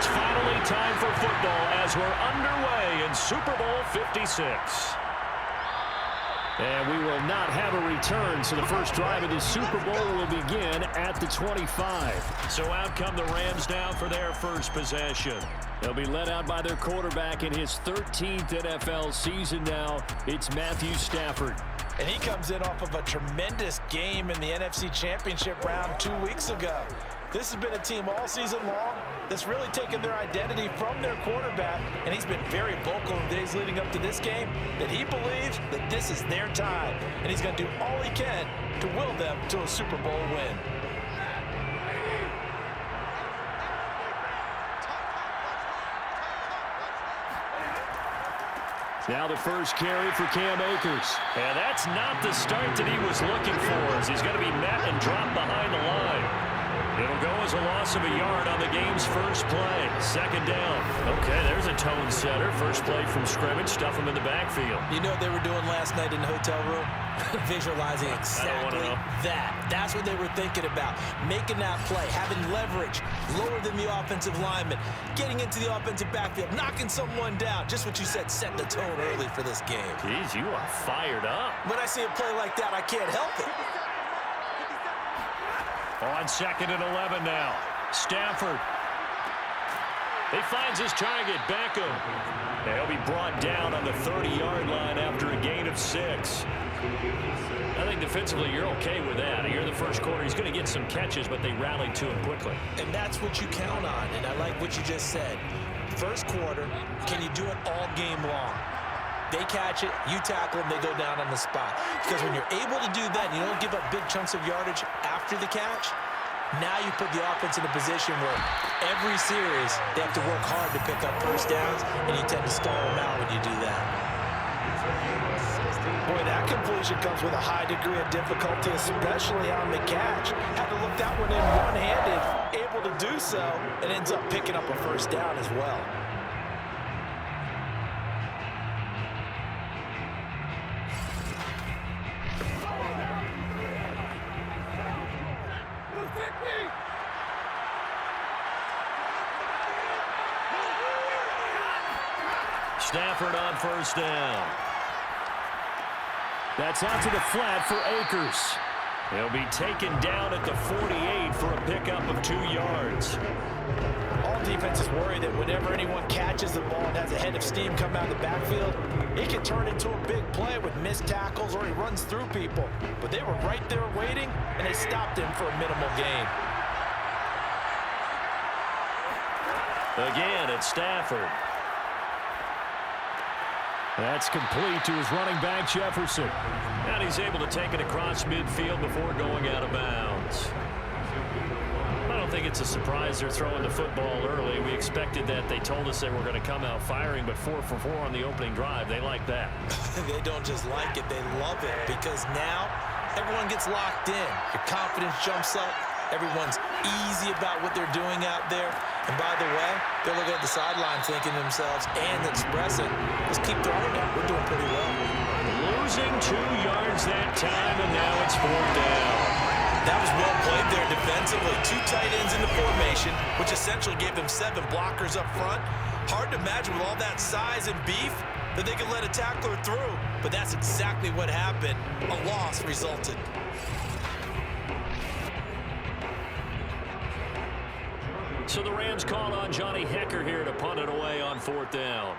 It's finally time for football as we're underway in Super Bowl 56. And we will not have a return, so the first drive of the Super Bowl will begin at the 25. So out come the Rams now for their first possession. They'll be led out by their quarterback in his 13th NFL season now. It's Matthew Stafford. And he comes in off of a tremendous game in the NFC Championship round 2 weeks ago. This has been a team all season long that's really taken their identity from their quarterback, and he's been very vocal in the days leading up to this game that he believes that this is their time, and he's going to do all he can to will them to a Super Bowl win. Now the first carry for Cam Akers. And that's not the start that he was looking for, as he's going to be met and dropped behind the line. It'll go as a loss of a yard on the game's first play. Second down. Okay, there's a tone setter. First play from scrimmage. Stuff him in the backfield. You know what they were doing last night in the hotel room? Visualizing exactly that. That's what they were thinking about. Making that play, having leverage, lower than the offensive lineman, getting into the offensive backfield, knocking someone down. Just what you said, set the tone early for this game. Jeez, you are fired up. When I see a play like that, I can't help it. On 2nd and 11 now. Stafford. He finds his target, Beckham. He'll be brought down on the 30-yard line after a gain of 6. I think defensively you're okay with that. Here in the first quarter, he's going to get some catches, but they rallied to him quickly. And that's what you count on, and I like what you just said. First quarter, can you do it all game long? They catch it, you tackle them, they go down on the spot. Because when you're able to do that, and you don't give up big chunks of yardage after the catch, now you put the offense in a position where every series they have to work hard to pick up first downs, and you tend to stall them out when you do that. Boy, that completion comes with a high degree of difficulty, especially on the catch. Had to look that one in one-handed, able to do so, and ends up picking up a first down as well. Stafford on first down. That's out to the flat for Akers. He'll be taken down at the 48 for a pickup of 2 yards. All defenses worry that whenever anyone catches the ball and has a head of steam come out of the backfield, it can turn into a big play with missed tackles or he runs through people. But they were right there waiting, and they stopped him for a minimal gain. Again, it's Stafford. That's complete to his running back, Jefferson. And he's able to take it across midfield before going out of bounds. I don't think it's a surprise they're throwing the football early. We expected that. They told us they were going to come out firing, but 4 for 4 on the opening drive. They like that. They don't just like it, they love it, because now everyone gets locked in. Your confidence jumps up. Everyone's easy about what they're doing out there. And by the way, they're looking at the sideline thinking to themselves and expressing, just keep throwing it. We're doing pretty well. Losing 2 yards that time, and now it's 4th down. That was well played there defensively. 2 tight ends in the formation, which essentially gave them 7 blockers up front. Hard to imagine with all that size and beef that they could let a tackler through. But that's exactly what happened. A loss resulted. So the Rams call on Johnny Hecker here to punt it away on 4th down.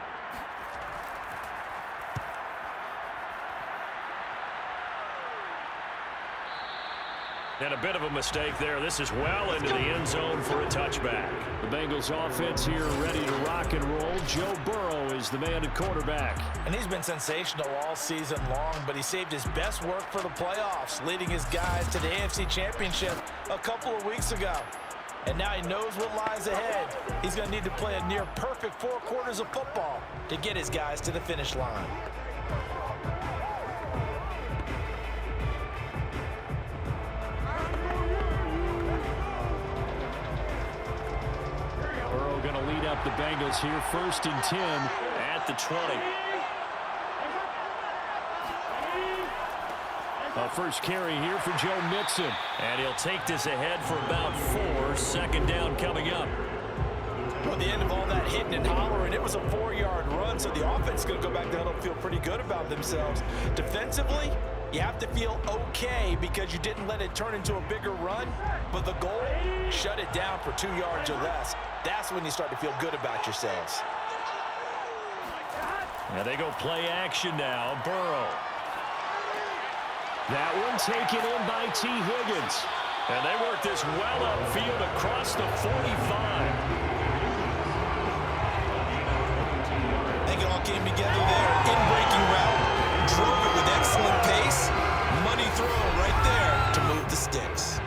And a bit of a mistake there. This is well into the end zone for a touchback. The Bengals offense here ready to rock and roll. Joe Burrow is the man at quarterback. And he's been sensational all season long, but he saved his best work for the playoffs, leading his guys to the AFC Championship a couple of weeks ago. And now he knows what lies ahead. He's going to need to play a near-perfect 4 quarters of football to get his guys to the finish line. Burrow going to lead up the Bengals here, 1st and 10 at the 20. A first carry here for Joe Mixon. And he'll take this ahead for about 4. 2nd down coming up. Well, the end of all that hitting and hollering, it was a 4-yard run, so the offense is going to go back down and feel pretty good about themselves. Defensively, you have to feel okay because you didn't let it turn into a bigger run, but the goal, shut it down for 2 yards or less. That's when you start to feel good about yourselves. Now they go play action now. Burrow. That one taken in by T. Higgins. And they work this well upfield across the 45. I think it all came together there. In-breaking route, drove it with excellent pace. Money throw right there to move the sticks.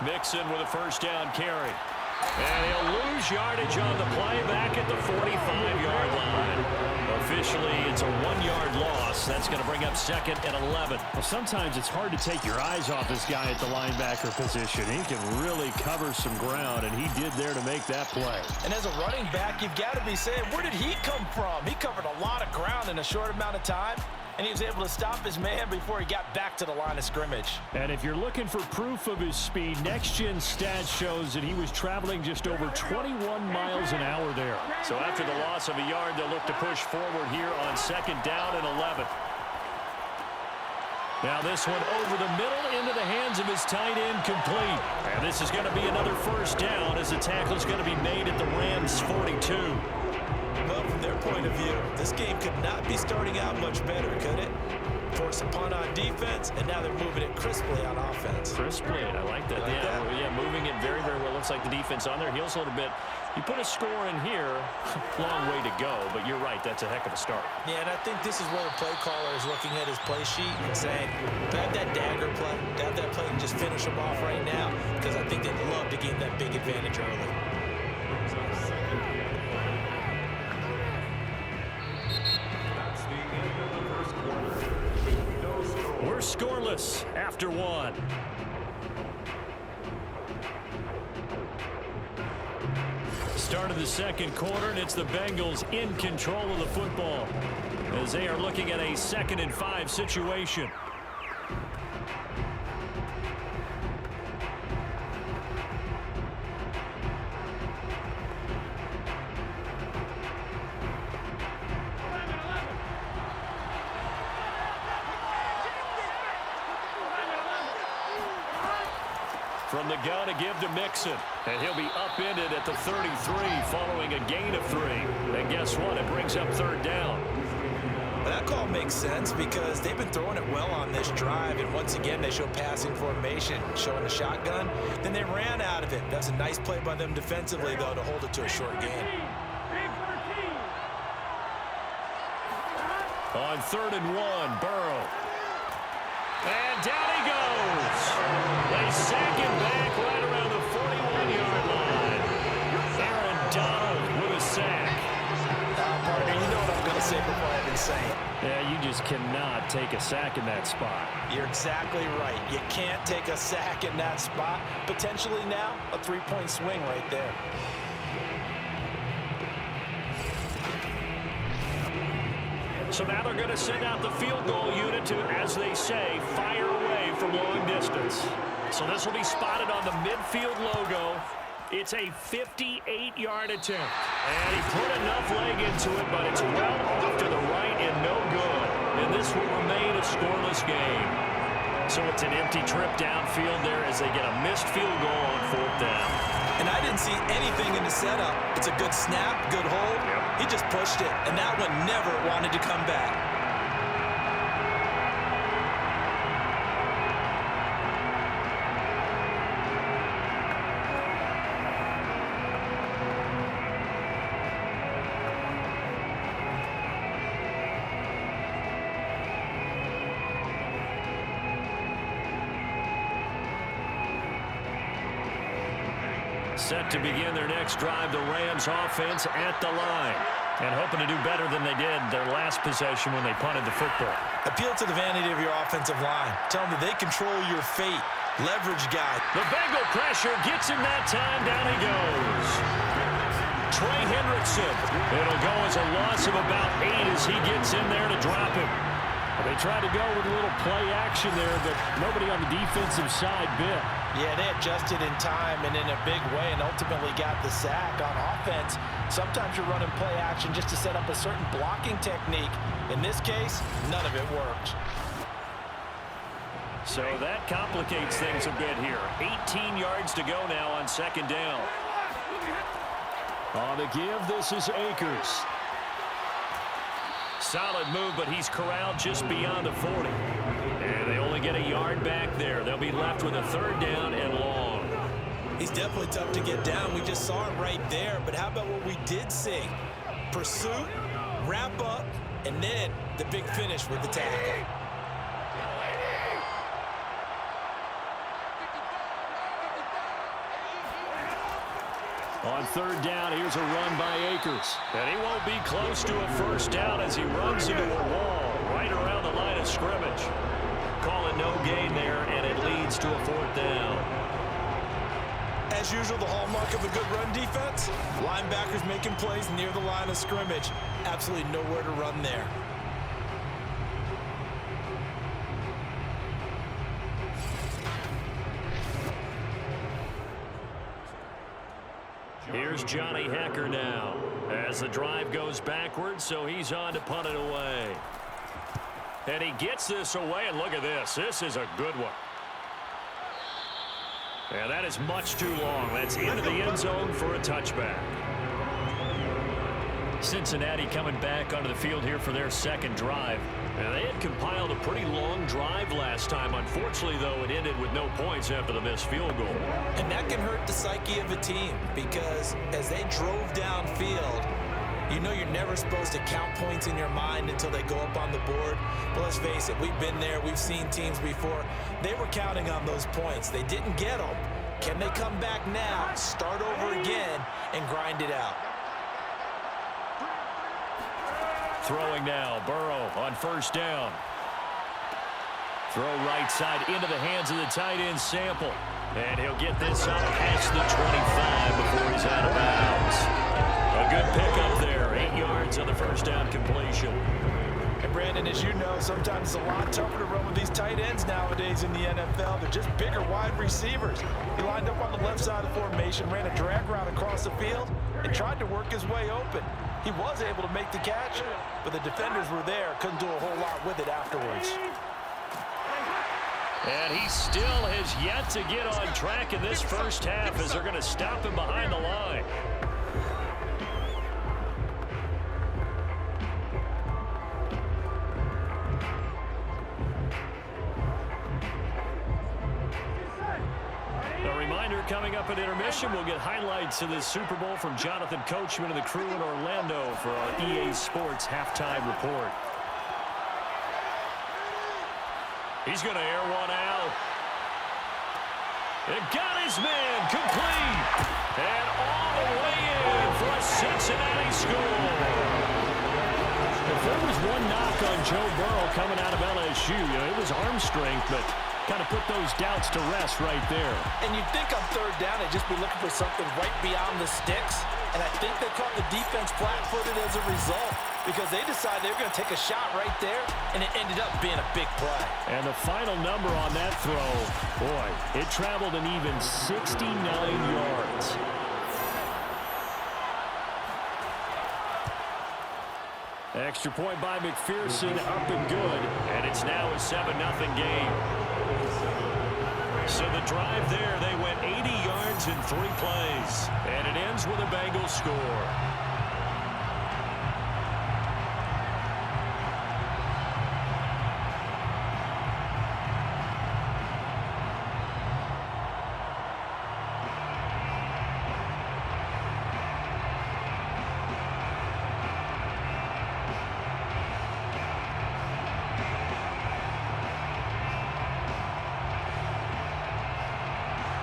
Mixon with a first down carry. And he'll lose yardage on the play back at the 45-yard line. Officially, it's a 1-yard loss. That's going to bring up 2nd and 11. Well, sometimes it's hard to take your eyes off this guy at the linebacker position. He can really cover some ground, and he did there to make that play. And as a running back, you've got to be saying, where did he come from? He covered a lot of ground in a short amount of time, and he was able to stop his man before he got back to the line of scrimmage. And if you're looking for proof of his speed, Next Gen Stats shows that he was traveling just over 21 miles an hour there. So after the loss of a yard, they'll look to push forward here on 2nd down and 11. Now this one over the middle into the hands of his tight end, complete. And this is going to be another first down as the tackle is going to be made at the Rams' 42. Well, from their point of view, this game could not be starting out much better, could it? Force a punt on defense, and now they're moving it crisply on offense. Crisply, I like that. Yeah, moving it very, very well. Looks like the defense on their heels a little bit. You put a score in here, long way to go, but you're right, that's a heck of a start. Yeah, and I think this is where the play caller is looking at his play sheet and saying, have that dagger play, have that play and just finish them off right now, because I think they'd love to gain that big advantage early. We're scoreless after 1. Start of the 2nd quarter, and it's the Bengals in control of the football as they are looking at a 2nd and 5 situation. From the gun to give to Mixon. And he'll be upended at the 33 following a gain of 3. And guess what? It brings up 3rd down. Well, that call makes sense because they've been throwing it well on this drive. And once again, they show passing formation, showing the shotgun. Then they ran out of it. That's a nice play by them defensively, though, to hold it to a short gain. On 3rd and 1, Burrow. And down he goes. They sack him back right around the 41-yard line. Aaron Donald with a sack. Partner, you know what I'm going to say before I even say it. Yeah, you just cannot take a sack in that spot. You're exactly right. You can't take a sack in that spot. Potentially now, a 3-point swing right there. So now they're going to send out the field goal unit to, as they say, fire away from long distance. So this will be spotted on the midfield logo. It's a 58-yard attempt. And he put enough leg into it, but it's well off to the right and no good. And this will remain a scoreless game. So it's an empty trip downfield there as they get a missed field goal on 4th down. And I didn't see anything in the setup. It's a good snap, good hold. He just pushed it, and that one never wanted to come back. Set to begin their next drive, the Rams offense at the line. And hoping to do better than they did their last possession when they punted the football. Appeal to the vanity of your offensive line. Tell them that they control your fate. Leverage guy. The Bengal pressure gets him that time. Down he goes. Trey Hendrickson. It'll go as a loss of about 8 as he gets in there to drop him. They tried to go with a little play action there, but nobody on the defensive side bit. Yeah, they adjusted in time and in a big way and ultimately got the sack. On offense, sometimes you're running play action just to set up a certain blocking technique. In this case, none of it worked. So that complicates things a bit here. 18 yards to go now on second down. On the give, this is Akers. Solid move, but he's corralled just beyond the 40. And they only get a yard back there. They'll be left with a third down and long. He's definitely tough to get down. We just saw it right there. But how about what we did see? Pursuit, wrap up, and then the big finish with the tackle. On third down, here's a run by Akers. And he won't be close to a first down as he runs into a wall right around the line of scrimmage. Call it no gain there, and it leads to a fourth down. As usual, the hallmark of a good run defense, linebackers making plays near the line of scrimmage. Absolutely nowhere to run there. Here's Johnny Hecker now as the drive goes backwards, so he's on to punt it away. And he gets this away, and look at this. This is a good one. And that is much too long. That's into the end zone for a touchback. Cincinnati coming back onto the field here for their second drive. And they had compiled a pretty long drive last time. Unfortunately, though, it ended with no points after the missed field goal. And that can hurt the psyche of a team because as they drove downfield, you know you're never supposed to count points in your mind until they go up on the board. But let's face it, we've been there. We've seen teams before. They were counting on those points. They didn't get them. Can they come back now, start over again, and grind it out? Throwing now, Burrow on first down. Throw right side into the hands of the tight end, Sample. And he'll get this up past the 25 before he's out of bounds. A good pickup there, 8 yards on the first down completion. And Brandon, as you know, sometimes it's a lot tougher to run with these tight ends nowadays in the NFL. They're just bigger wide receivers. He lined up on the left side of the formation, ran a drag route across the field, and tried to work his way open. He was able to make the catch, but the defenders were there, couldn't do a whole lot with it afterwards. And he still has yet to get on track in this first half as they're going to stop him behind the line. A reminder, coming up at intermission, we'll get highlights of this Super Bowl from Jonathan Coachman and the crew in Orlando for our EA Sports halftime report. He's going to air one out. It got his man complete. And all the way in for a Cincinnati score. If there was one knock on Joe Burrow coming out of LSU, it was arm strength, but kind of put those doubts to rest right there. And you'd think on third down they'd just be looking for something right beyond the sticks. And I think they caught the defense flat-footed as a result because they decided they were going to take a shot right there, and it ended up being a big play. And the final number on that throw, boy, it traveled an even 69 yards. Extra point by McPherson, up and good. And it's now a 7-0 game. So the drive there, they went 80 yards in 3 plays. And it ends with a Bengals score.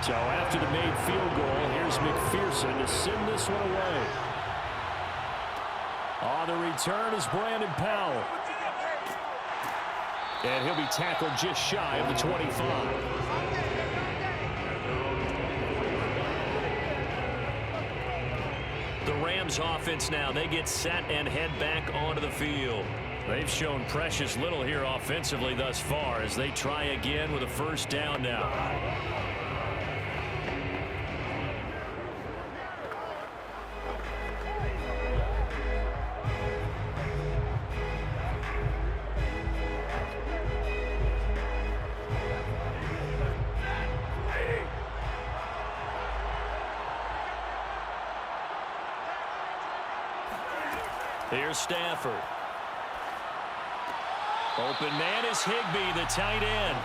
So after the made field goal, here's McPherson to send this one away. On the return is Brandon Powell. And he'll be tackled just shy of the 25. The Rams offense now, they get set and head back onto the field. They've shown precious little here offensively thus far as they try again with a first down now. Here's Stafford. Open man is Higbee, the tight end.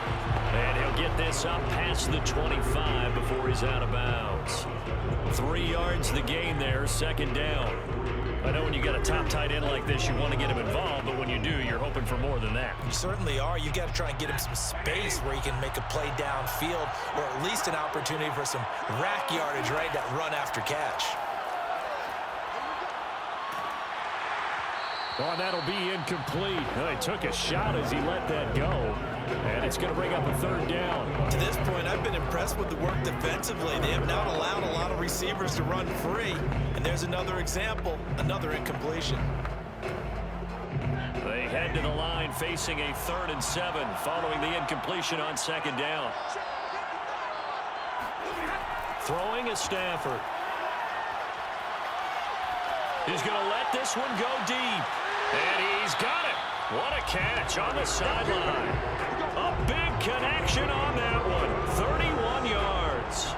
And he'll get this up past the 25 before he's out of bounds. 3 yards the gain there, second down. I know when you got a top tight end like this, you want to get him involved, but when you do, you're hoping for more than that. You certainly are. You got to try and get him some space where he can make a play downfield, or at least an opportunity for some rack yardage, right? That run after catch. Oh, that'll be incomplete. He took a shot as he let that go. And it's going to bring up a third down. To this point, I've been impressed with the work defensively. They have not allowed a lot of receivers to run free. And there's another example, another incompletion. They head to the line facing a 3rd and 7 following the incompletion on second down. Throwing is Stafford. He's going to let this one go deep. And he's got it. What a catch on the sideline. A big connection on that one. 31 yards.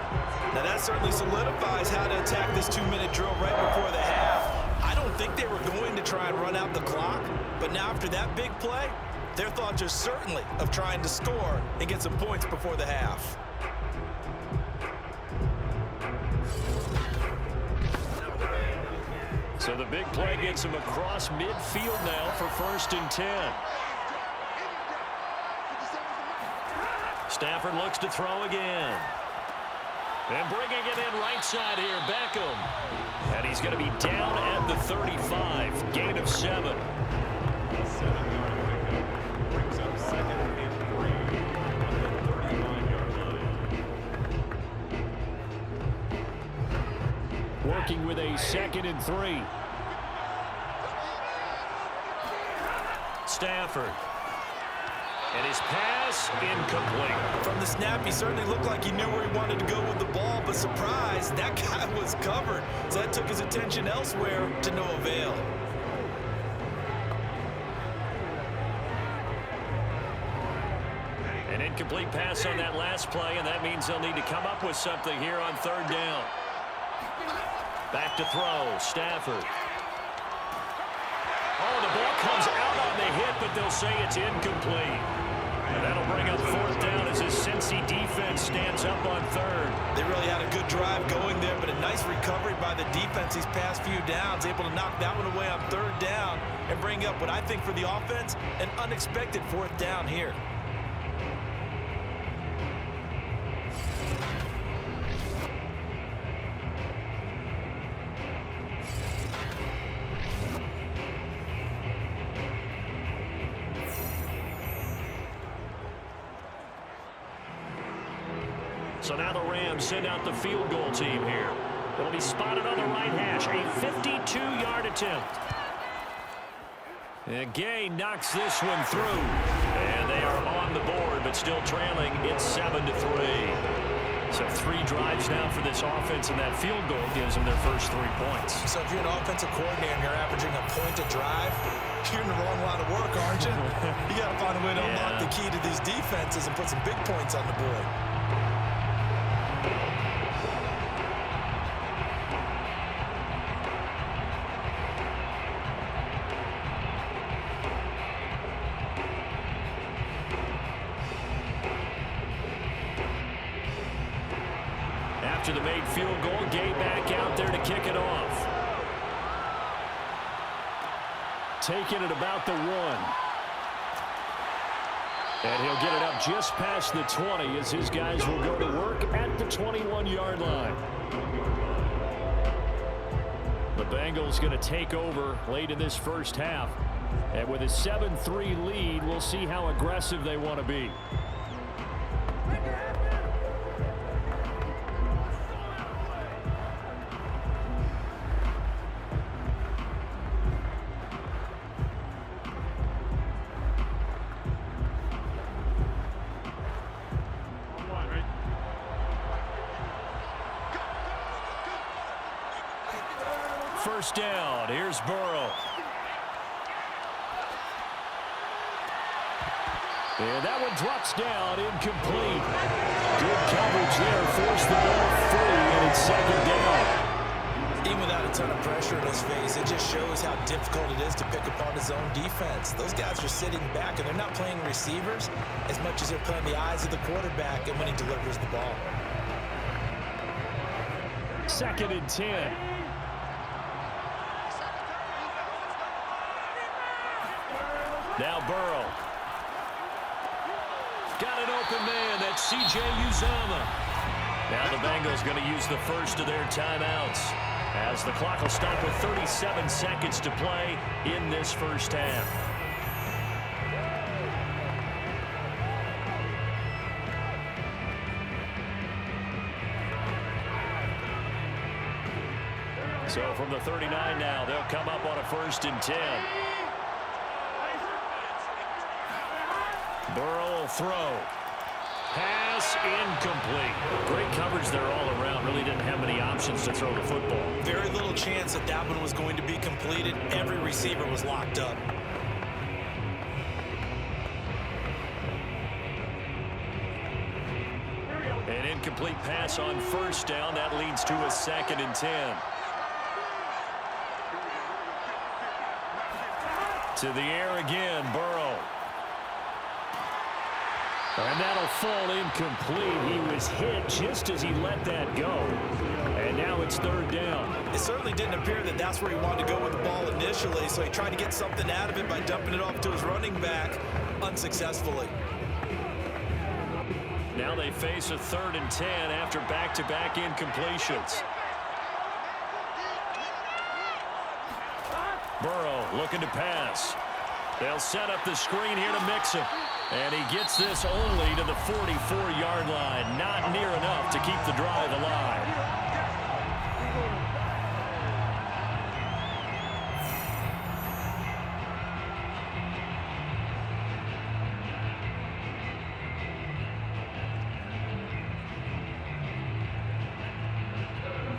Now that certainly solidifies how to attack this 2-minute drill right before the half. I don't think they were going to try and run out the clock, but now after that big play, their thoughts are certainly of trying to score and get some points before the half. So the big play gets him across midfield now for 1st and 10. Stafford looks to throw again. And bringing it in right side here, Beckham. And he's going to be down at the 35. Gain of 7. Working with a 2nd and 3. Stafford. And his pass incomplete. From the snap, he certainly looked like he knew where he wanted to go with the ball, but surprise, that guy was covered. So that took his attention elsewhere to no avail. An incomplete pass on that last play, and that means they'll need to come up with something here on 3rd down. Back to throw, Stafford. Oh, the ball comes out on the hit, but they'll say it's incomplete. And that'll bring up 4th down as his Cincy defense stands up on 3rd. They really had a good drive going there, but a nice recovery by the defense these past few downs, able to knock that one away on 3rd down and bring up what I think for the offense, an unexpected 4th down here. So now the Rams send out the field goal team here. It'll be spotted on the right hash. A 52-yard attempt. And Gay knocks this one through. And they are on the board, but still trailing. It's 7-3. So 3 drives now for this offense, and that field goal gives them their first 3 points. So if you're an offensive coordinator and you're averaging a point a drive, you're in the wrong line of work, aren't you? You got to find a way to unlock the key to these defenses and put some big points on the board. After the made field goal, Gay back out there to kick it off. Taking it about the 1. And he'll get it up just past the 20 as his guys will go to work at the 21-yard line. The Bengals going to take over late in this first half. And with a 7-3 lead, we'll see how aggressive they want to be. First down. Here's Burrow. And that one drops down, incomplete. Good coverage there, forced the ball free, and it's second down. Even without a ton of pressure in his face, it just shows how difficult it is to pick apart his own defense. Those guys are sitting back, and they're not playing receivers as much as they're playing the eyes of the quarterback and when he delivers the ball. 2nd and 10. Now Burrow. Got an open man. That's C.J. Uzomah. Now the Bengals going to use the first of their timeouts as the clock will stop with 37 seconds to play in this first half. So from the 39 now, they'll come up on a 1st and 10. Burrow will throw. Pass incomplete. Great coverage there all around. Really didn't have many options to throw the football. Very little chance that that one was going to be completed. Every receiver was locked up. An incomplete pass on 1st down. That leads to a 2nd and 10. To the air again, Burrow. And that'll fall incomplete. He was hit just as he let that go. And now it's 3rd down. It certainly didn't appear that that's where he wanted to go with the ball initially, so he tried to get something out of it by dumping it off to his running back unsuccessfully. Now they face a 3rd and 10 after back-to-back incompletions. Burrow looking to pass. They'll set up the screen here to mix him. And he gets this only to the 44-yard line. Not near enough to keep the drive alive.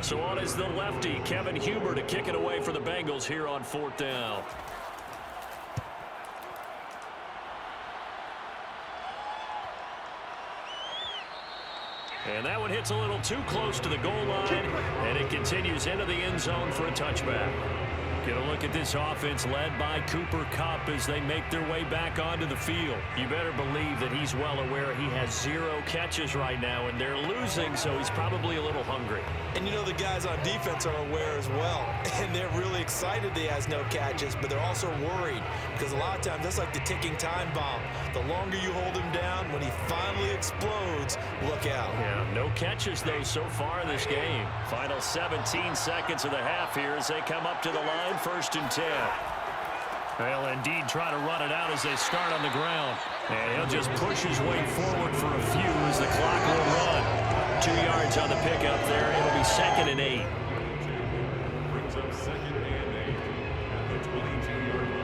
So on is the lefty, Kevin Huber, to kick it away for the Bengals here on 4th down. And that one hits a little too close to the goal line, and it continues into the end zone for a touchback. Get a look at this offense led by Cooper Kupp as they make their way back onto the field. You better believe that he's well aware he has 0 catches right now, and they're losing, so he's probably a little hungry. And you know the guys on defense are aware as well, and they're really excited that he has no catches, but they're also worried because a lot of times that's like the ticking time bomb. The longer you hold him down, when he finally explodes, look out. Yeah, no catches, though, so far in this game. Final 17 seconds of the half here as they come up to the line, 1st and 10. They'll indeed try to run it out as they start on the ground. And he'll just push his way forward for a few as the clock will run. 2 yards on the pickup there. It'll be 2nd and 8. Brings up 2nd and 8 at the 22-yard line.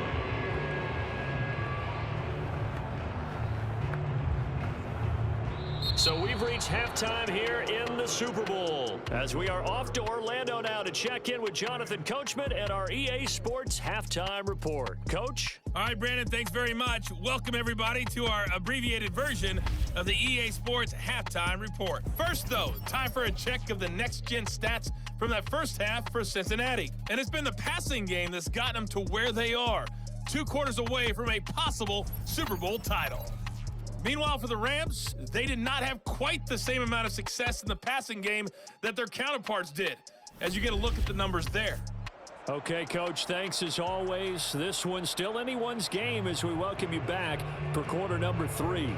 So we've reached halftime here in the Super Bowl as we are off to Orlando now to check in with Jonathan Coachman and our EA Sports Halftime Report. Coach? All right, Brandon, thanks very much. Welcome, everybody, to our abbreviated version of the EA Sports Halftime Report. First, though, time for a check of the next-gen stats from that first half for Cincinnati. And it's been the passing game that's gotten them to where they are, 2 quarters away from a possible Super Bowl title. Meanwhile, for the Rams, they did not have quite the same amount of success in the passing game that their counterparts did, as you get a look at the numbers there. Okay, Coach, thanks as always. This one's still anyone's game as we welcome you back for quarter number 3.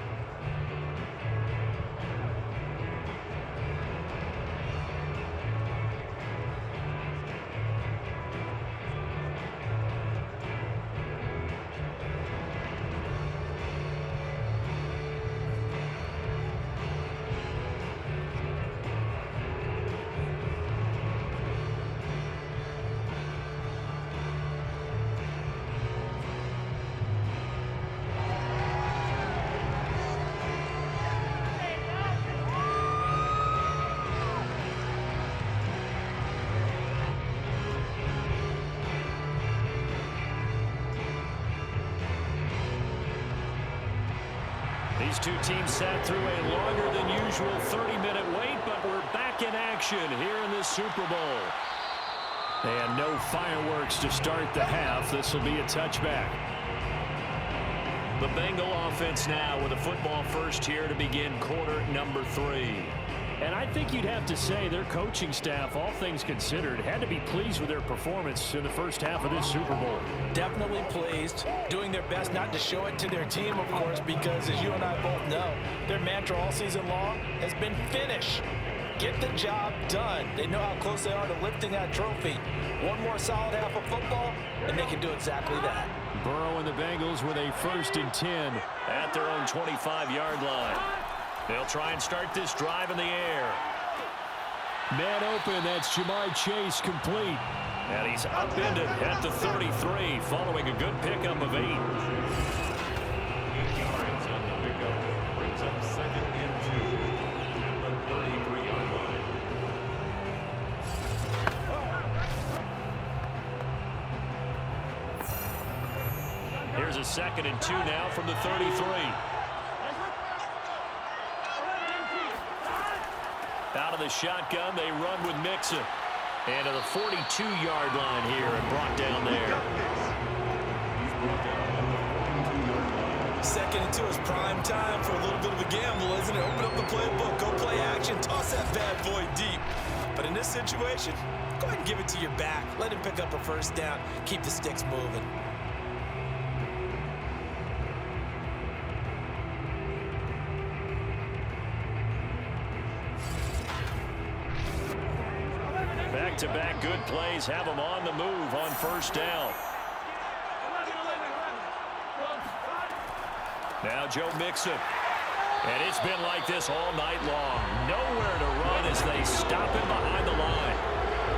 These two teams sat through a longer than usual 30-minute wait, but we're back in action here in this Super Bowl. And no fireworks to start the half. This will be a touchback. The Bengal offense now with a football first here to begin quarter number 3. And I think you'd have to say their coaching staff, all things considered, had to be pleased with their performance in the first half of this Super Bowl. Definitely pleased, doing their best not to show it to their team, of course, because as you and I both know, their mantra all season long has been finish. Get the job done. They know how close they are to lifting that trophy. One more solid half of football, and they can do exactly that. Burrow and the Bengals with a 1st and 10 at their own 25-yard line. They'll try and start this drive in the air. Man open, that's Jamar Chase complete. And he's upended at the 33 following a good pickup of 8. Yards on the pickup brings up 2nd and 2 at the 33-yard line. Here's a 2nd and 2 now from the 33. Out of the shotgun, they run with Mixon. And to the 42-yard line here and brought down there. 2nd and 2 is prime time for a little bit of a gamble, isn't it? Open up the playbook, go play action, toss that bad boy deep. But in this situation, go ahead and give it to your back. Let him pick up a 1st down, keep the sticks moving. Back-to-back good plays have them on the move on 1st down. Now Joe Mixon. And it's been like this all night long. Nowhere to run as they stop him behind the line.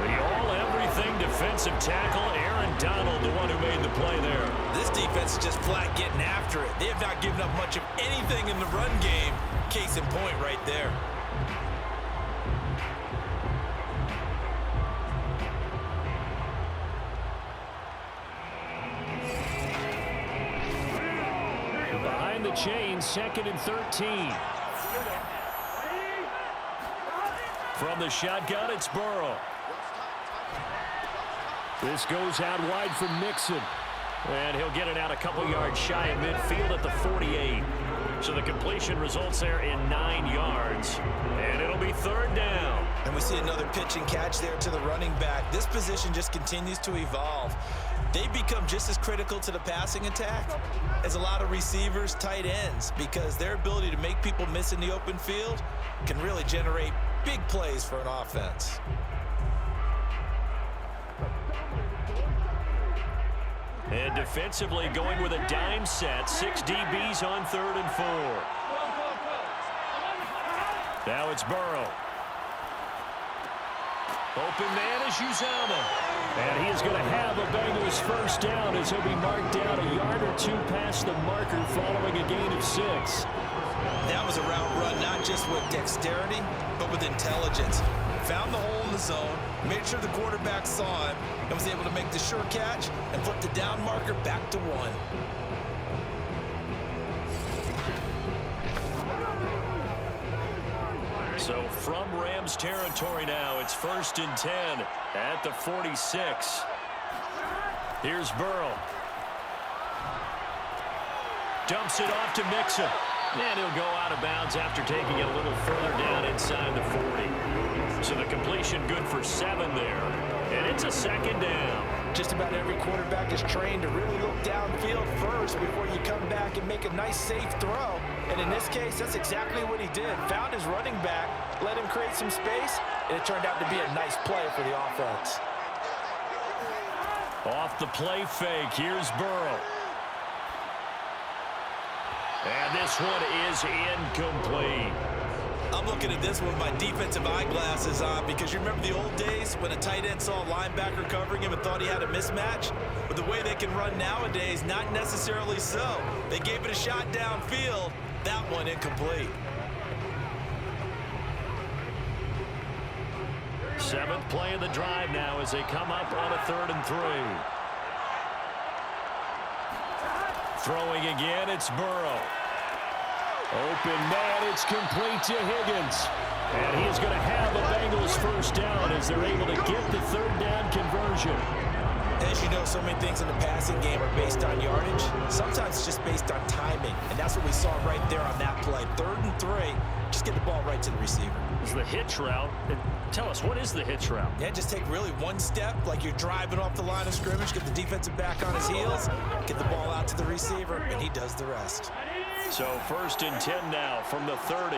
The all-everything defensive tackle, Aaron Donald, the one who made the play there. This defense is just flat getting after it. They have not given up much of anything in the run game. Case in point right there. The chain, 2nd and 13. From the shotgun, it's Burrow. This goes out wide for Mixon. And he'll get it out a couple yards shy of midfield at the 48. So the completion results there in 9 yards. And it'll be 3rd down. And we see another pitch and catch there to the running back. This position just continues to evolve. They become just as critical to the passing attack as a lot of receivers, tight ends, because their ability to make people miss in the open field can really generate big plays for an offense. And defensively going with a dime set, 6 DBs on 3rd and 4. Now it's Burrow. Open man is Uzama. And he is going to have a Bengals 1st down as he'll be marked down a yard or 2 past the marker following a gain of 6. That was a route run not just with dexterity, but with intelligence. Found the hole in the zone, made sure the quarterback saw him, and was able to make the sure catch and put the down marker back to 1. So from Rams territory now, it's 1st and 10 at the 46. Here's Burrow. Dumps it off to Mixon. And he'll go out of bounds after taking it a little further down inside the 40. So the completion good for 7 there. And it's a 2nd down. Just about every quarterback is trained to really look downfield first before you come back and make a nice, safe throw. And in this case, that's exactly what he did. Found his running back, let him create some space, and it turned out to be a nice play for the offense. Off the play fake, here's Burrow. And this one is incomplete. I'm looking at this one with my defensive eyeglasses on because you remember the old days when a tight end saw a linebacker covering him and thought he had a mismatch? But the way they can run nowadays, not necessarily so. They gave it a shot downfield. That one incomplete. 7th play of the drive now as they come up on a 3rd and 3. Throwing again, it's Burrow. Open man, it's complete to Higgins. And he is going to have a Bengals first down as they're able to get the third down conversion. As you know, so many things in the passing game are based on yardage. Sometimes it's just based on timing, and that's what we saw right there on that play. 3rd and 3, just get the ball right to the receiver. It's the hitch route. Tell us, what is the hitch route? Yeah, just take really one step, like you're driving off the line of scrimmage, get the defensive back on his heels, get the ball out to the receiver, and he does the rest. So 1st and 10 now from the 30.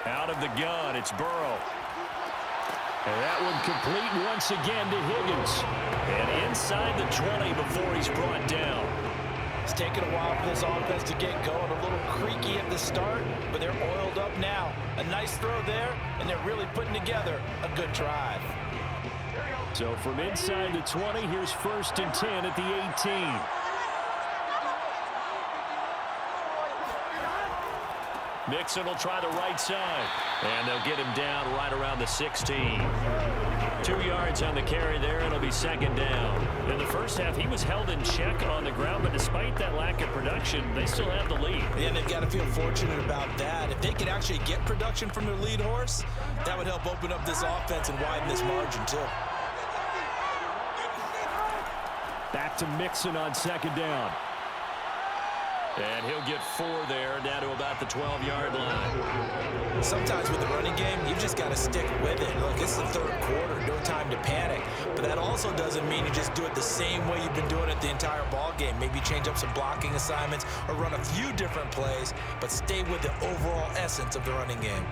Out of the gun, it's Burrow. And that one complete once again to Higgins. And inside the 20 before he's brought down. It's taken a while for this offense to get going. A little creaky at the start, but they're oiled up now. A nice throw there, and they're really putting together a good drive. So from inside the 20, here's 1st and 10 at the 18. Mixon will try the right side. And they'll get him down right around the 16. 2 yards on the carry there. It'll be 2nd down. In the first half, he was held in check on the ground, but despite that lack of production, they still have the lead. And they've got to feel fortunate about that. If they could actually get production from their lead horse, that would help open up this offense and widen this margin, too. Back to Mixon on 2nd down. And he'll get 4 there, down to about the 12-yard line. Sometimes with the running game, you've just got to stick with it. Look, it's the 3rd quarter, no time to panic. But that also doesn't mean you just do it the same way you've been doing it the entire ball game. Maybe change up some blocking assignments or run a few different plays, but stay with the overall essence of the running game.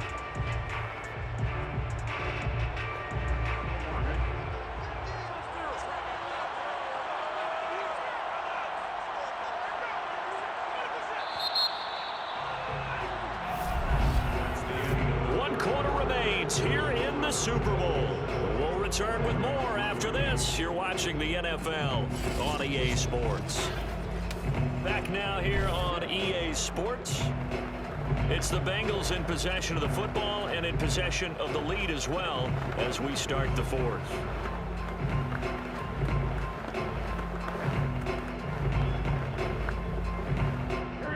Here in the Super Bowl. We'll return with more after this. You're watching the NFL on EA Sports. Back now here on EA Sports. It's the Bengals in possession of the football and in possession of the lead as well as we start the 4th.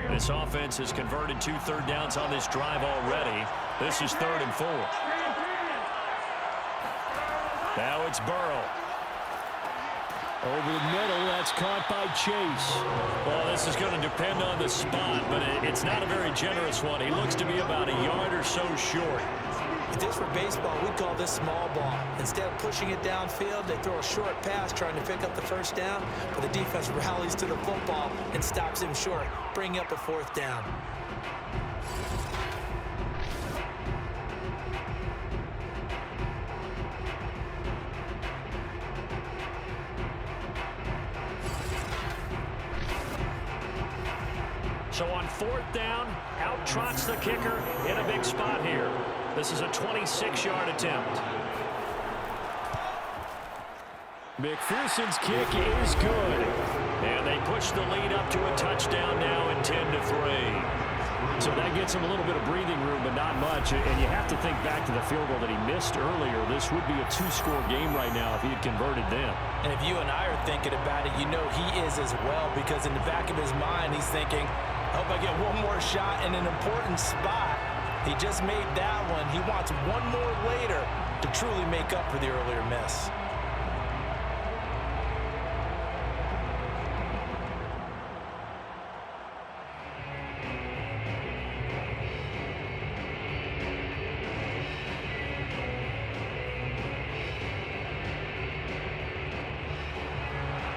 This offense has converted 2 third downs on this drive already. This is 3rd and 4. Now it's Burrow. Over the middle, that's caught by Chase. Well, this is going to depend on the spot, but it's not a very generous one. He looks to be about a yard or so short. If this were baseball, we'd call this small ball. Instead of pushing it downfield, they throw a short pass trying to pick up the 1st down, but the defense rallies to the football and stops him short, bringing up a 4th down. So on 4th down, out trots the kicker in a big spot here. This is a 26-yard attempt. McPherson's kick is good. And they push the lead up to a touchdown now at 10-3. So that gets him a little bit of breathing room, but not much. And you have to think back to the field goal that he missed earlier. This would be a 2-score game right now if he had converted them. And if you and I are thinking about it, you know he is as well, because in the back of his mind, he's thinking, I hope I get one more shot in an important spot. He just made that one. He wants one more later to truly make up for the earlier miss.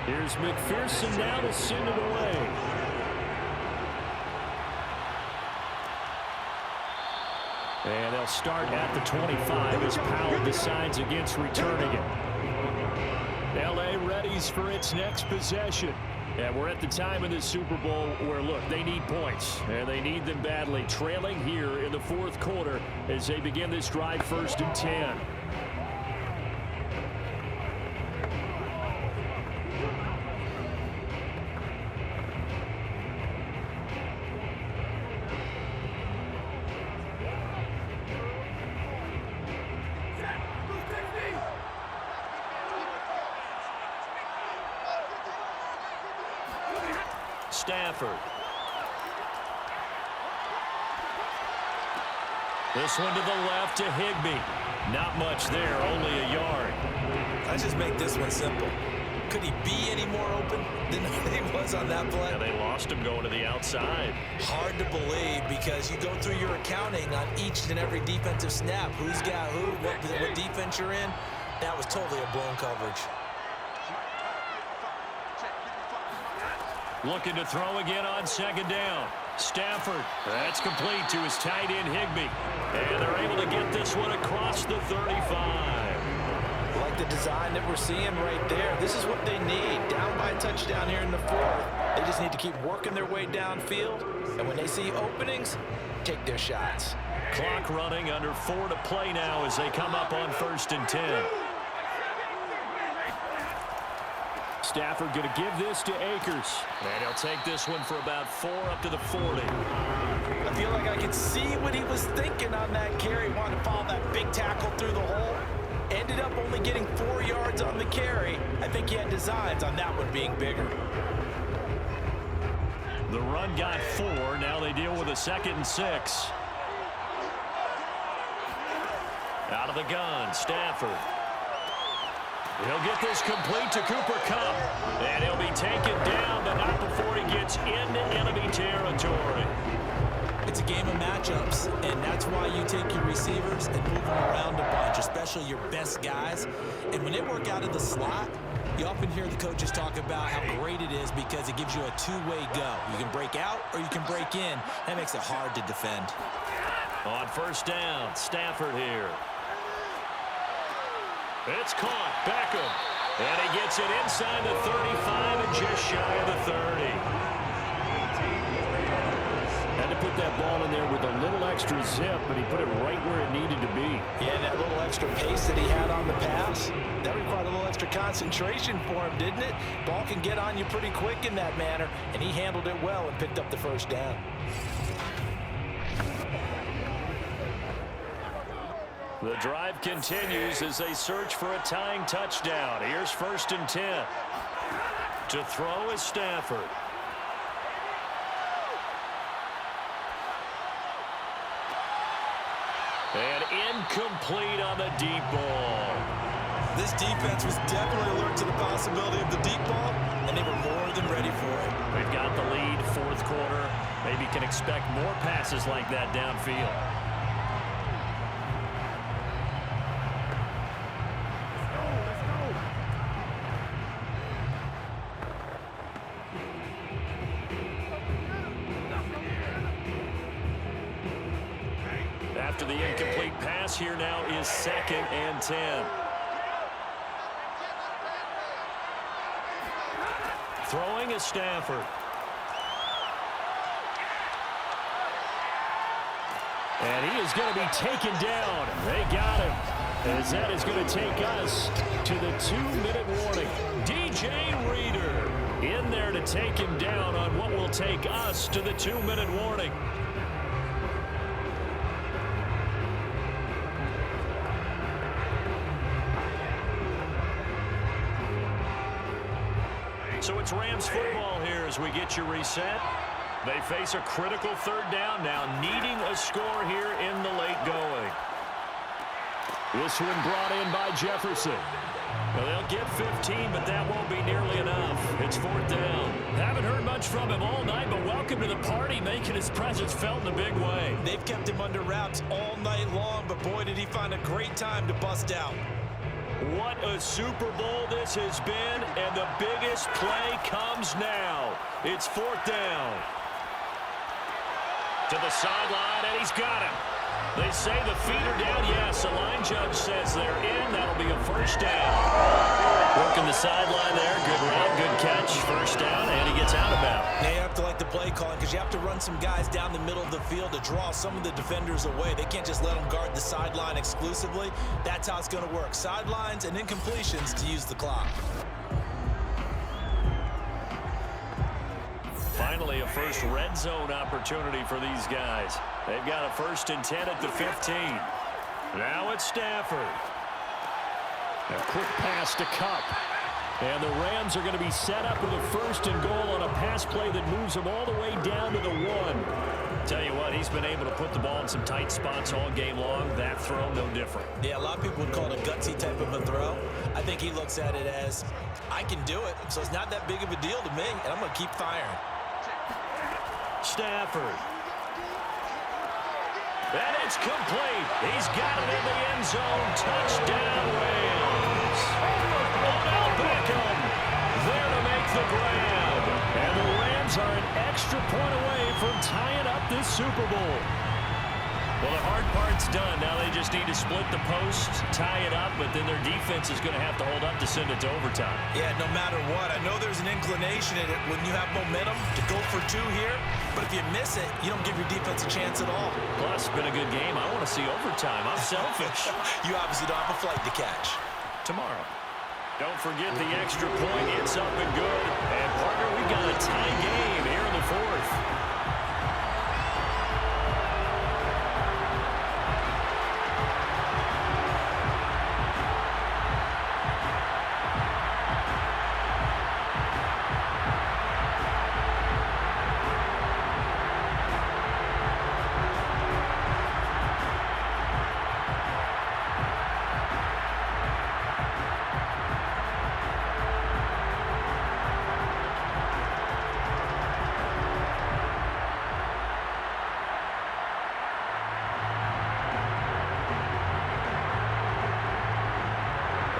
Here's McPherson now to send it away. And they'll start at the 25 as Powell decides against returning it. L.A. readies for its next possession. And we're at the time in the Super Bowl where, look, they need points, and they need them badly. Trailing here in the 4th quarter as they begin this drive 1st and 10. Stafford. This one to the left to Higbee. Not much there, only a yard. Let's just make this one simple. Could he be any more open than he was on that play? Yeah, they lost him going to the outside. Hard to believe because you go through your accounting on each and every defensive snap. Who's got who, what defense you're in. That was totally a blown coverage. Looking to throw again on second down. Stafford, that's complete to his tight end Higbee. And they're able to get this one across the 35. Like the design that we're seeing right there. This is what they need. Down by a touchdown here in the fourth. They just need to keep working their way downfield. And when they see openings, take their shots. Clock running, under 4 to play now as they come up on 1st and 10. Stafford going to give this to Akers. And he'll take this one for about 4 up to the 40. I feel like I could see what he was thinking on that carry. Wanted to follow that big tackle through the hole. Ended up only getting 4 yards on the carry. I think he had designs on that one being bigger. The run got 4. Now they deal with a 2nd and 6. Out of the gun, Stafford. He'll get this complete to Cooper Kupp. And he'll be taken down, but not before he gets into enemy territory. It's a game of matchups, and that's why you take your receivers and move them around a bunch, especially your best guys. And when they work out of the slot, you often hear the coaches talk about how great it is because it gives you a two-way go. You can break out or you can break in. That makes it hard to defend. On 1st down, Stafford here. It's caught. Beckham. And he gets it inside the 35 and just shy of the 30. Had to put that ball in there with a little extra zip, but he put it right where it needed to be. Yeah, that little extra pace that he had on the pass, that required a little extra concentration for him, didn't it? Ball can get on you pretty quick in that manner, and he handled it well and picked up the 1st down. The drive continues as they search for a tying touchdown. Here's 1st and 10. To throw is Stafford. And incomplete on the deep ball. This defense was definitely alert to the possibility of the deep ball, and they were more than ready for it. They've got the lead, 4th quarter. Maybe can expect more passes like that downfield. After the incomplete pass, here now is 2nd and 10. Throwing is Stafford. And he is going to be taken down. They got him. As that is going to take us to the 2-minute warning. DJ Reader in there to take him down on what will take us to the 2-minute warning. So it's Rams football here as we get you reset. They face a critical 3rd down now, needing a score here in the late going. This one brought in by Jefferson. Well, they'll get 15, but that won't be nearly enough. It's 4th down. Haven't heard much from him all night, but welcome to the party, making his presence felt in a big way. They've kept him under wraps all night long, but boy, did he find a great time to bust out. What a Super Bowl this has been, and the biggest play comes now. It's 4th down. To the sideline, and he's got him. They say the feet are down. Yes, the line judge says they're in. That'll be a 1st down. Working the sideline there. Good run, good catch. 1st down, and he gets out of bounds. Now you have to like the play calling because you have to run some guys down the middle of the field to draw some of the defenders away. They can't just let them guard the sideline exclusively. That's how it's going to work. Sidelines and incompletions to use the clock. Finally, a first red zone opportunity for these guys. They've got a 1st and 10 at the 15. Now it's Stafford. A quick pass to Kupp. And the Rams are going to be set up with a 1st and goal on a pass play that moves them all the way down to the 1. Tell you what, he's been able to put the ball in some tight spots all game long. That throw, no different. Yeah, a lot of people would call it a gutsy type of a throw. I think he looks at it as, I can do it, so it's not that big of a deal to me, and I'm going to keep firing. Stafford. And it's complete. He's got it in the end zone. Touchdown, Rams. Odell Beckham there to make the grab. And the Rams are an extra point away from tying up this Super Bowl. Well, the hard part's done. Now they just need to split the post, tie it up, but then their defense is going to have to hold up to send it to overtime. Yeah, no matter what. I know there's an inclination in it when you have momentum to go for 2 here, but if you miss it, you don't give your defense a chance at all. Plus, it's been a good game. I want to see overtime. I'm selfish. You obviously don't have a flight to catch. Tomorrow. Don't forget the extra point. It's up and good. And, partner, we got a tie game here in the 4th.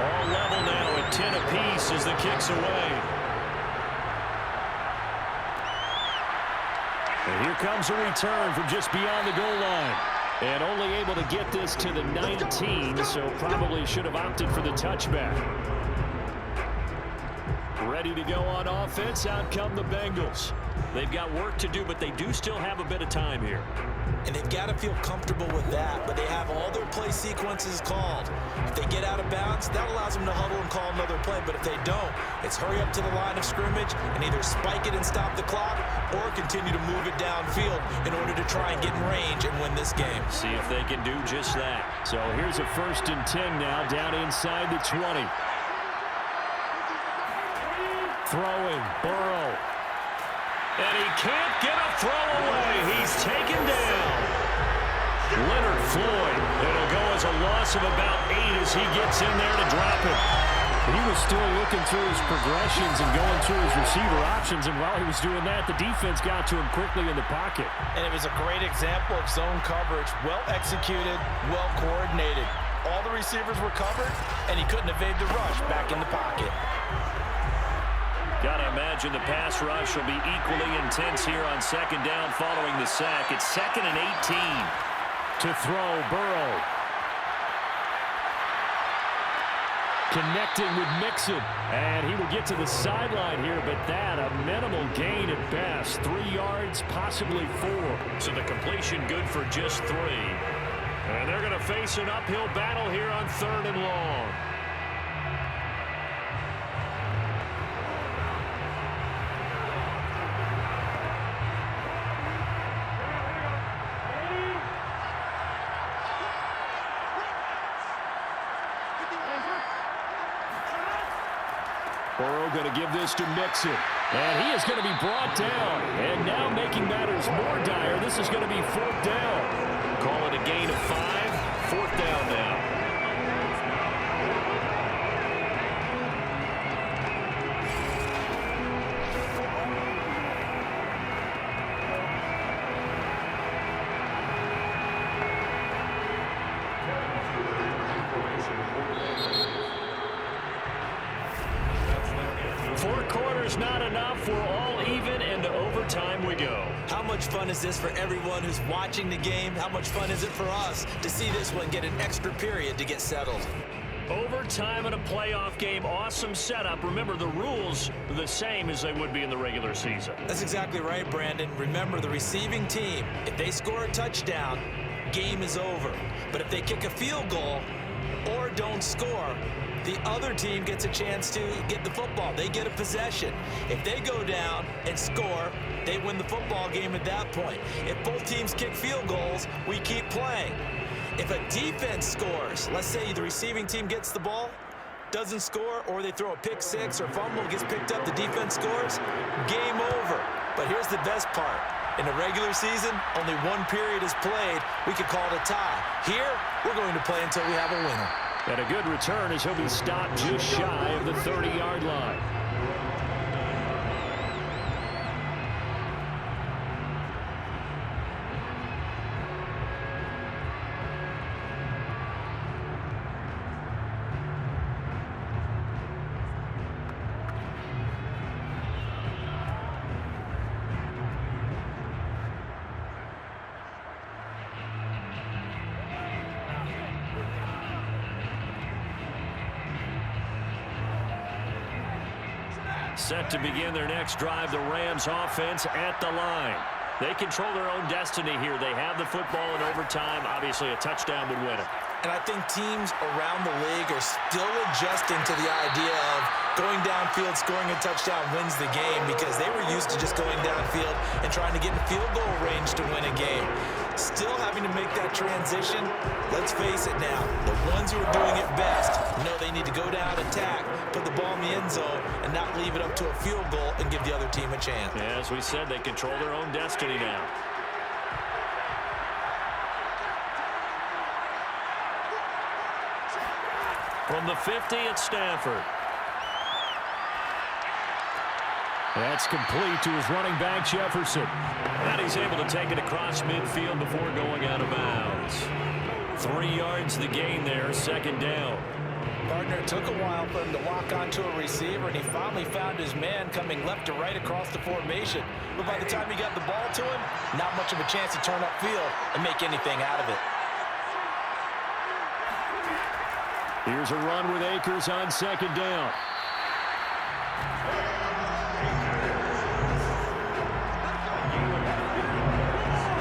All level now at 10 apiece as the kick's away. And here comes a return from just beyond the goal line. And only able to get this to the 19, so probably should have opted for the touchback. Ready to go on offense, out come the Bengals. They've got work to do, but they do still have a bit of time here. And they've got to feel comfortable with that, but they have all their play sequences called. If they get out of bounds, that allows them to huddle and call another play, but if they don't, it's hurry up to the line of scrimmage and either spike it and stop the clock or continue to move it downfield in order to try and get in range and win this game. See if they can do just that. So here's a 1st and 10 now, down inside the 20. Throwing, Burrow. And he can't get a throw away. He's taken down. Leonard Floyd. It'll go as a loss of about 8 as he gets in there to drop it. He was still looking through his progressions and going through his receiver options, and while he was doing that, the defense got to him quickly in the pocket. And it was a great example of zone coverage. Well executed, well coordinated. All the receivers were covered, and he couldn't evade the rush back in the pocket. Got to imagine the pass rush will be equally intense here on 2nd down following the sack. It's 2nd and 18. To throw, Burrow. Connecting with Mixon. And he will get to the sideline here, but that a minimal gain at best. 3 yards, possibly 4. So the completion good for just 3. And they're going to face an uphill battle here on 3rd and long. Burrow going to give this to Mixon. And he is going to be brought down. And now making matters more dire, this is going to be 4th down. Call it a gain of 5. 4th down now. Not enough. We're all even, and to overtime we go. How much fun is this for everyone who's watching the game? How much fun is it for us to see this one get an extra period to get settled? Overtime in a playoff game, awesome setup. Remember, the rules are the same as they would be in the regular season. That's exactly right, Brandon. Remember, the receiving team, if they score a touchdown, game is over. But if they kick a field goal or don't score, the other team gets a chance to get the football. They get a possession. If they go down and score, they win the football game at that point. If both teams kick field goals, we keep playing. If a defense scores, let's say the receiving team gets the ball, doesn't score, or they throw a pick six or fumble, gets picked up, the defense scores, game over. But here's the best part. In the regular season, only one period is played. We could call it a tie. Here, we're going to play until we have a winner. And a good return as he'll be stopped just shy of the 30-yard line. Set to begin their next drive, the Rams offense at the line. They control their own destiny here. They have the football in overtime. Obviously, a touchdown would win it. And I think teams around the league are still adjusting to the idea of going downfield, scoring a touchdown wins the game, because they were used to just going downfield and trying to get in field goal range to win a game. Still having to make that transition. Let's face it now, the ones who are doing it best know they need to go down, attack, put the ball in the end zone, and not leave it up to a field goal and give the other team a chance. Yeah, as we said, they control their own destiny now. From the 50, it's Stafford. That's complete to his running back, Jefferson. And he's able to take it across midfield before going out of bounds. 3 yards the gain there, second down. Gardner took a while for him to lock onto a receiver, and he finally found his man coming left to right across the formation. But by the time he got the ball to him, not much of a chance to turn upfield and make anything out of it. Here's a run with Akers on second down.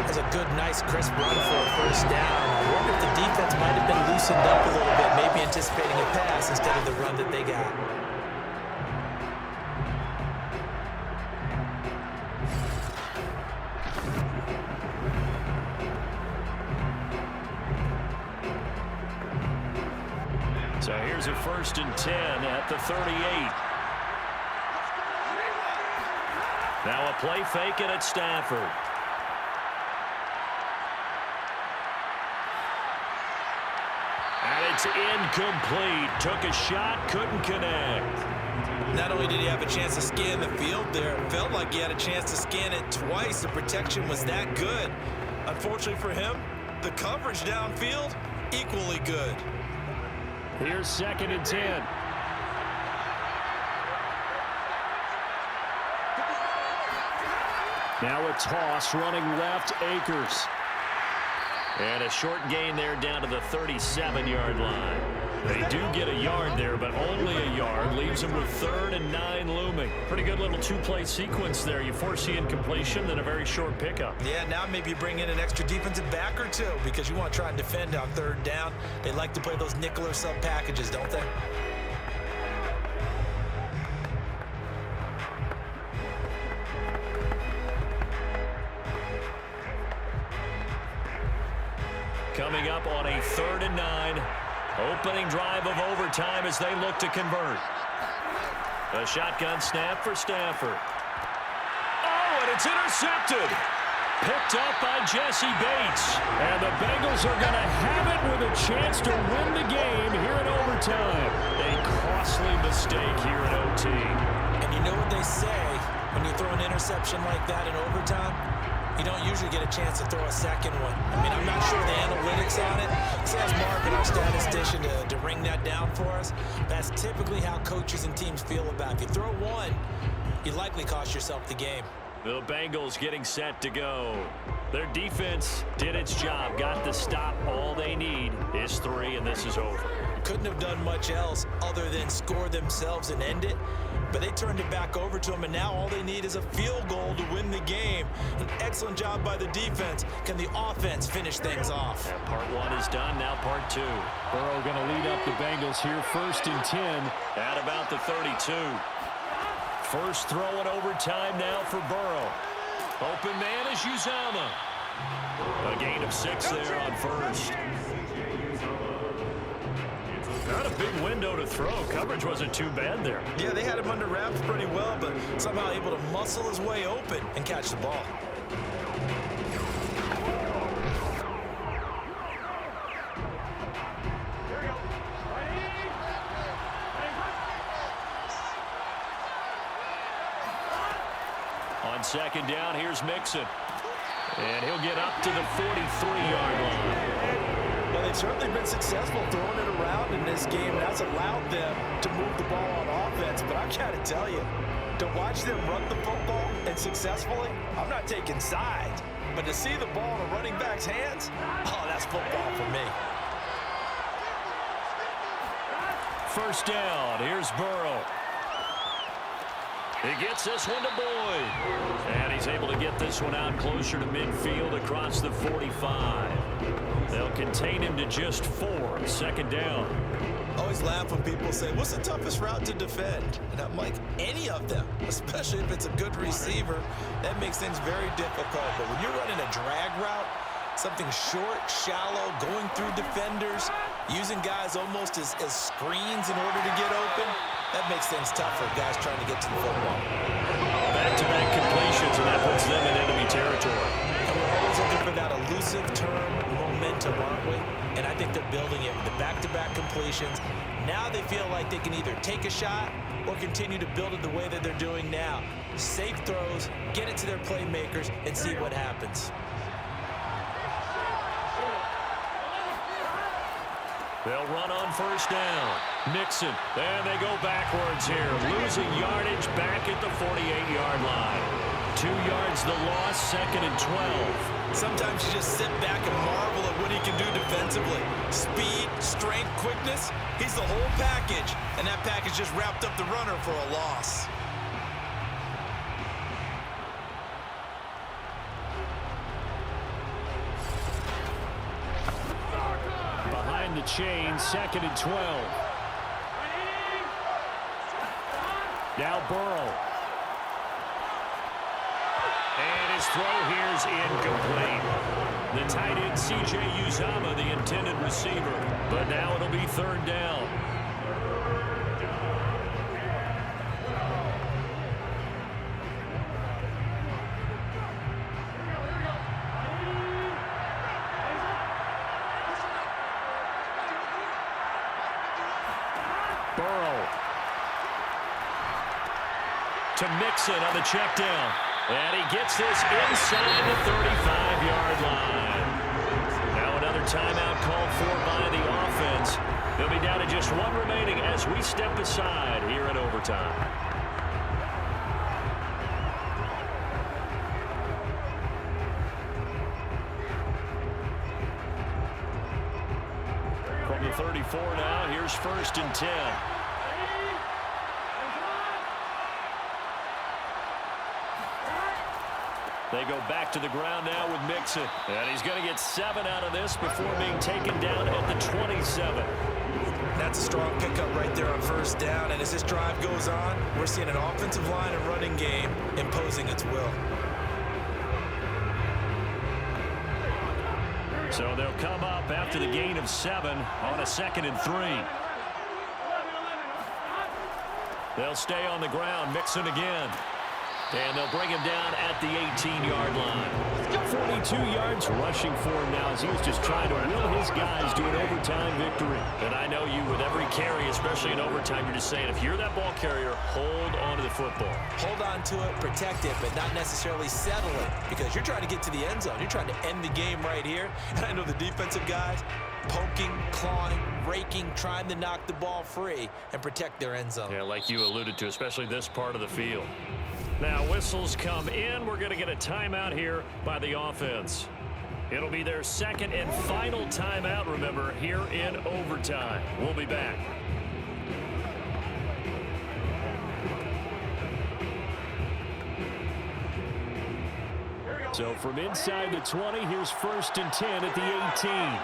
That's a good, nice, crisp run for a first down. I wonder if the defense might have been loosened up a little bit, maybe anticipating a pass instead of the run that they got. So here's a 1st and 10 at the 38. Now a play fake and it's Stafford. And it's incomplete. Took a shot, couldn't connect. Not only did he have a chance to scan the field there, it felt like he had a chance to scan it twice. The protection was that good. Unfortunately for him, the coverage downfield, equally good. Here's 2nd and 10. Now a toss running left, Akers. And a short gain there down to the 37-yard line. They do get a yard there, but only a yard. Leaves them with 3rd and 9 looming. Pretty good little two-play sequence there. You force the incompletion, then a very short pickup. Yeah, now maybe you bring in an extra defensive back or two because you want to try and defend on 3rd down. They like to play those nickel or sub packages, don't they? Coming up on a 3rd and 9. Opening drive of overtime as they look to convert. A shotgun snap for Stafford. Oh, and it's intercepted. Picked up by Jesse Bates. And the Bengals are going to have it with a chance to win the game here in overtime. A costly mistake here in OT. And you know what they say when you throw an interception like that in overtime? You don't usually get a chance to throw a second one. I mean, I'm not sure the analytics on it. So that's Mark and our statistician to ring that down for us. That's typically how coaches and teams feel about it. If you throw one, you likely cost yourself the game. The Bengals getting set to go. Their defense did its job, got the stop. All they need is 3, and this is over. Couldn't have done much else other than score themselves and end it. But they turned it back over to them, and now all they need is a field goal to win the game. An excellent job by the defense. Can the offense finish things off? Yeah, part 1 is done, now part 2. Burrow going to lead up the Bengals here, 1st and 10 at about the 32. First throw in overtime now for Burrow. Open man is Uzama. A gain of 6 there on 1st. Not a big window to throw. Coverage wasn't too bad there. Yeah, they had him under wraps pretty well, but somehow able to muscle his way open and catch the ball. On second down, here's Mixon. And he'll get up to the 43-yard line. Well, they've certainly been successful throwing it around in this game, and that's allowed them to move the ball on offense. But I got to tell you, to watch them run the football and successfully, I'm not taking sides. But to see the ball in a running back's hands, oh, that's football for me. First down, here's Burrow. He gets this one to Boyd. And he's able to get this one out closer to midfield across the 45. They'll contain him to just 4. Second down. Always laugh when people say, what's the toughest route to defend? And I'm like, any of them, especially if it's a good receiver. That makes things very difficult. But when you're running a drag route, something short, shallow, going through defenders, using guys almost as screens in order to get open, that makes things tough for guys trying to get to the football. Back-to-back completions, and that puts them in enemy territory. And we're always looking for that elusive term, momentum, aren't we? And I think they're building it with the back-to-back completions. Now they feel like they can either take a shot or continue to build it the way that they're doing now. Safe throws, get it to their playmakers, and see what happens. They'll run on first down. Mixon, and they go backwards here. Losing yardage back at the 48-yard line. 2 yards the loss, second and 12. Sometimes you just sit back and marvel at what he can do defensively. Speed, strength, quickness, he's the whole package. And that package just wrapped up the runner for a loss. The chain, second and 12. Now Burrow. And his throw here's incomplete. The tight end, C.J. Uzomah, the intended receiver. But now it'll be third down. To Mixon on the check down. And he gets this inside the 35-yard line. Now another timeout called for by the offense. They'll be down to just 1 remaining as we step aside here in overtime. From the 34 now, here's first and 10. They go back to the ground now with Mixon. And he's going to get 7 out of this before being taken down at the 27. That's a strong pickup right there on first down. And as this drive goes on, we're seeing an offensive line and running game imposing its will. So they'll come up after the gain of 7 on a second and 3. They'll stay on the ground. Mixon again. And they'll bring him down at the 18-yard line. 42 yards rushing for him now as he was just trying to will his guys to an overtime victory. And I know you, with every carry, especially in overtime, you're just saying, if you're that ball carrier, hold on to the football. Hold on to it, protect it, but not necessarily settle it, because you're trying to get to the end zone. You're trying to end the game right here. And I know the defensive guys poking, clawing, raking, trying to knock the ball free and protect their end zone. Yeah, like you alluded to, especially this part of the field. Now whistles come in. We're going to get a timeout here by the offense. It'll be their second and final timeout, remember, here in overtime. We'll be back. So from inside the 20, here's first and 10 at the 18.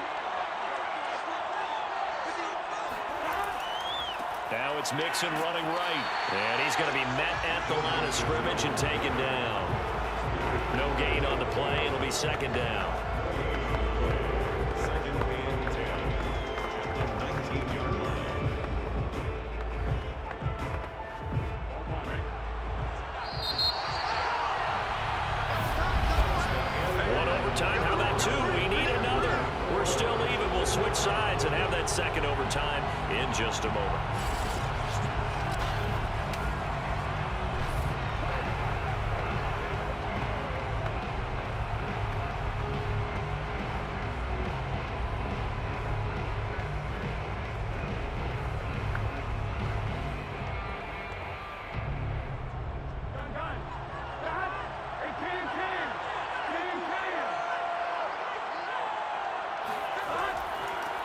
Now it's Mixon running right. And he's going to be met at the line of scrimmage and taken down. No gain on the play. It'll be second down. Second and 10. The 19-yard line. sides and have that second overtime in just a moment.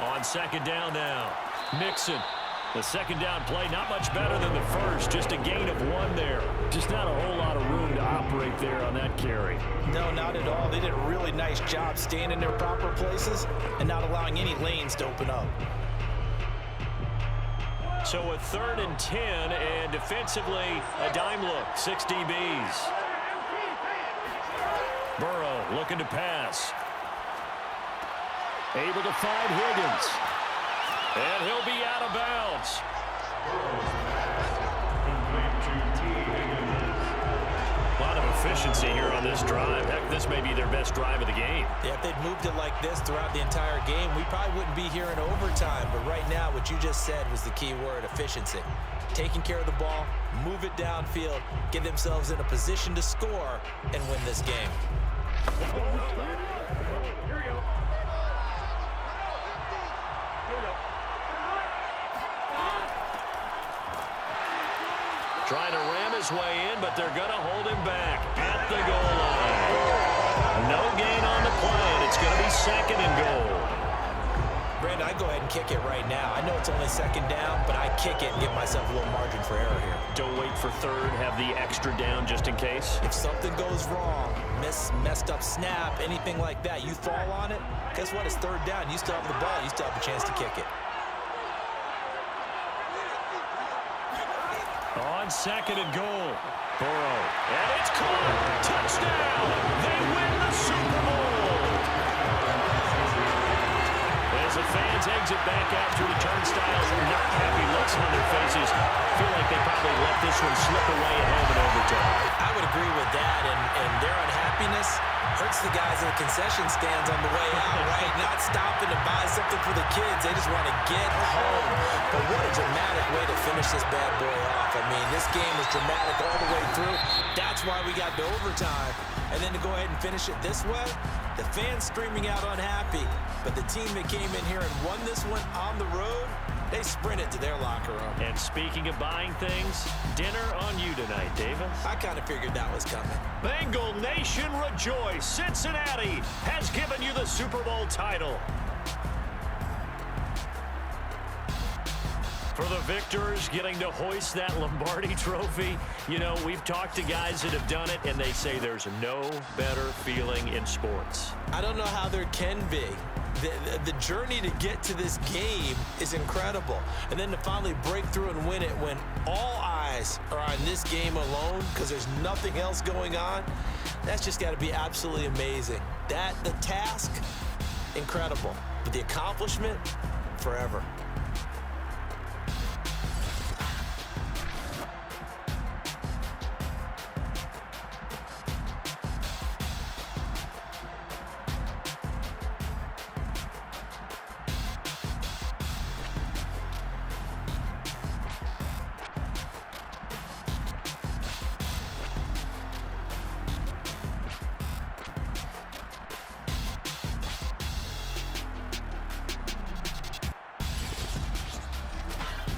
On second down now, Mixon. The second down play, not much better than the first. Just a gain of 1 there. Just not a whole lot of room to operate there on that carry. No, not at all. They did a really nice job staying in their proper places and not allowing any lanes to open up. So a 3rd and 10, and defensively, a dime look, 6 DBs. Burrow looking to pass. Able to find Higgins. And he'll be out of bounds. A lot of efficiency here on this drive. Heck, this may be their best drive of the game. Yeah, if they'd moved it like this throughout the entire game, we probably wouldn't be here in overtime. But right now, what you just said was the key word, efficiency. Taking care of the ball, move it downfield, get themselves in a position to score, and win this game. Trying to ram his way in, but they're going to hold him back at the goal line. No gain on the play, and it's going to be 2nd and goal. Brandon, I go ahead and kick it right now. I know it's only 2nd down, but I kick it and give myself a little margin for error here. Don't wait for 3rd, have the extra down just in case. If something goes wrong, messed up snap, anything like that, you fall on it, guess what? It's 3rd down. You still have the ball. You still have a chance to kick it. On 2nd and goal, Burrow. And it's caught. Touchdown. They win the Super Bowl. As the fans exit back out through the turnstiles, not happy looks on their faces. Feel like they probably let this one slip away at home in overtime. I would agree with that, and their unhappiness hurts the guys in the concession stands on the way out, right? Not stopping to buy something for the kids. They just want to get home. But what a dramatic way to finish this bad boy off. I mean, this game was dramatic all the way through. That's why we got to overtime. And then to go ahead and finish it this way, the fans screaming out unhappy. But the team that came in here and won this one on the road, they sprinted to their locker room. And speaking of buying things, dinner on you tonight, Davis. I kind of figured that was coming. Bengal Nation rejoice. Cincinnati has given you the Super Bowl title. For the victors getting to hoist that Lombardi trophy, you know, we've talked to guys that have done it, and they say there's no better feeling in sports. I don't know how there can be. The journey to get to this game is incredible. And then to finally break through and win it when all eyes are on this game alone because there's nothing else going on, that's just got to be absolutely amazing. The task, incredible. But the accomplishment, forever.